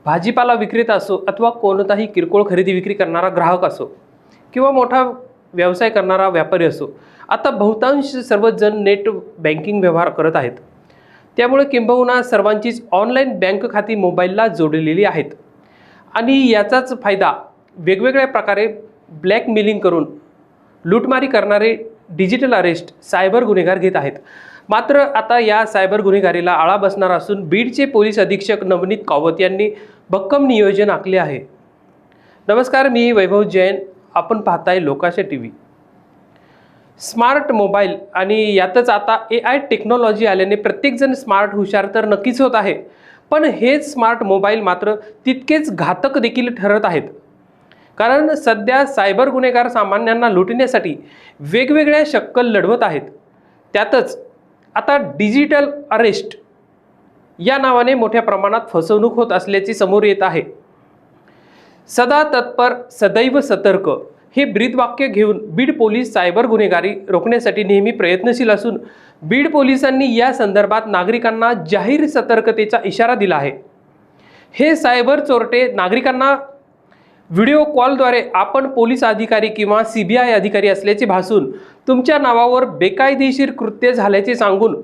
भाजीपाला विक्रेता असो अथवा कोणताही किरकोळ खरेदी विक्री करणारा ग्राहक असो किंवा मोठा व्यवसाय करणारा व्यापारी असो, आता बहुतांश सर्वच जण नेट बँकिंग व्यवहार करत आहेत। त्यामुळे किंबहुना सर्वांचीच ऑनलाईन बँक खाती मोबाईलला जोडलेली आहेत आणि याचाच फायदा वेगवेगळ्या प्रकारे ब्लॅकमेलिंग करून लूटमारी करणारे डिजिटल अरेस्ट सायबर गुन्हेगार घेत आहेत। मात्र आता या सायबर गुन्हेगारीला आळा बसणार असून बीडचे पोलीस अधीक्षक नवनीत कावत यांनी भक्कम नियोजन आखले आहे। नमस्कार, मी वैभव जैन, आपण पाहताय लोकाशा टीव्ही। स्मार्ट मोबाईल आणि यातच आता AI टेक्नॉलॉजी आल्याने प्रत्येकजण स्मार्ट हुशार तर नक्कीच होत आहे, पण हेच स्मार्ट मोबाईल मात्र तितकेच घातक देखील ठरत आहेत। कारण सध्या सायबर गुन्हेगार सामान्यांना लुटण्यासाठी वेगवेगळ्या शक्कल लढवत आहेत। त्यातच आता डिजिटल अरेस्ट या नावाने मोठ्या प्रमाणात फसवणूक होत असल्याचे समोर येत आहे। सदा तत्पर सदैव सतर्क हे ब्रीदवाक्य घेऊन बीड पोलीस सायबर गुन्हेगारी रोखण्यासाठी नेहमी प्रयत्नशील असून बीड पोलिसांनी या संदर्भात नागरिकांना जाहीर सतर्कतेचा इशारा दिला आहे। हे सायबर चोरटे नागरिकांना व्हिडिओ कॉलद्वारे आपण पोलीस अधिकारी किंवा CBI अधिकारी असल्याचे भासून तुमच्या नावावर बेकायदेशीर कृत्य झाल्याचे सांगून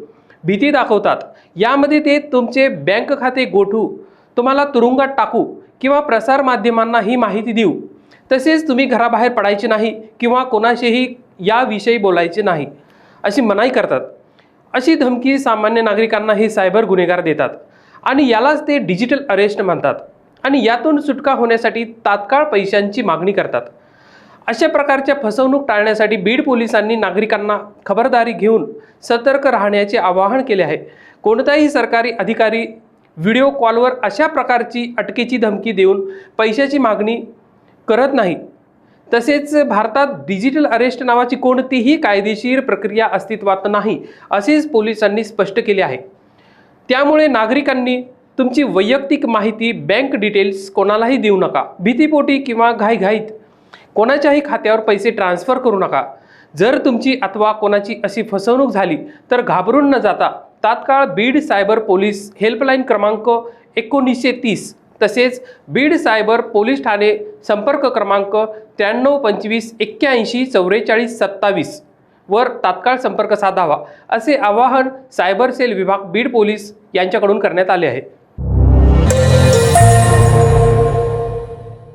भीती दाखवतात। यामध्ये ते तुमचे बँक खाते गोठू, तुम्हाला तुरुंगात टाकू किंवा प्रसार माध्यमांना ही माहिती देऊ, तसेच तुम्ही घराबाहेर पडायचे नाही किंवा कोणाशीही याविषयी बोलायचे नाही अशी मनाई करतात। अशी धमकी सामान्य नागरिकांना हे सायबर गुन्हेगार देतात आणि यालाच ते डिजिटल अरेस्ट म्हणतात आणि यातून सुटका होण्यासाठी तात्काळ पैशांची मागणी करतात। अशा प्रकारच्या फसवणूक टाळण्यासाठी बीड पोलिसांनी नागरिकांना खबरदारी घेऊन सतर्क राहण्याचे आवाहन केले आहे। कोणताही सरकारी अधिकारी व्हिडिओ कॉलवर अशा प्रकारची अटकेची धमकी देऊन पैशाची मागणी करत नाही। तसेच भारतात डिजिटल अरेस्ट नावाची कोणतीही कायदेशीर प्रक्रिया अस्तित्वात नाही असेच पोलिसांनी स्पष्ट केले आहे। त्यामुळे नागरिकांनी तुमची वैयक्तिक माहिती, बँक डिटेल्स कोणालाही देऊ नका। भीतीपोटी किंवा घाईघाईत कोणाच्याही खात्यावर पैसे ट्रान्सफर करू नका। जर तुमची अथवा कोणाची अशी फसवणूक झाली तर घाबरून न जाता तात्काळ बीड सायबर पोलीस हेल्पलाईन क्रमांक 1930 तसेच बीड सायबर पोलीस ठाणे संपर्क क्रमांक 9325 81 44 27 वर तात्काळ संपर्क साधावा असे आवाहन सायबर सेल विभाग बीड पोलीस यांच्याकडून करण्यात आले आहे।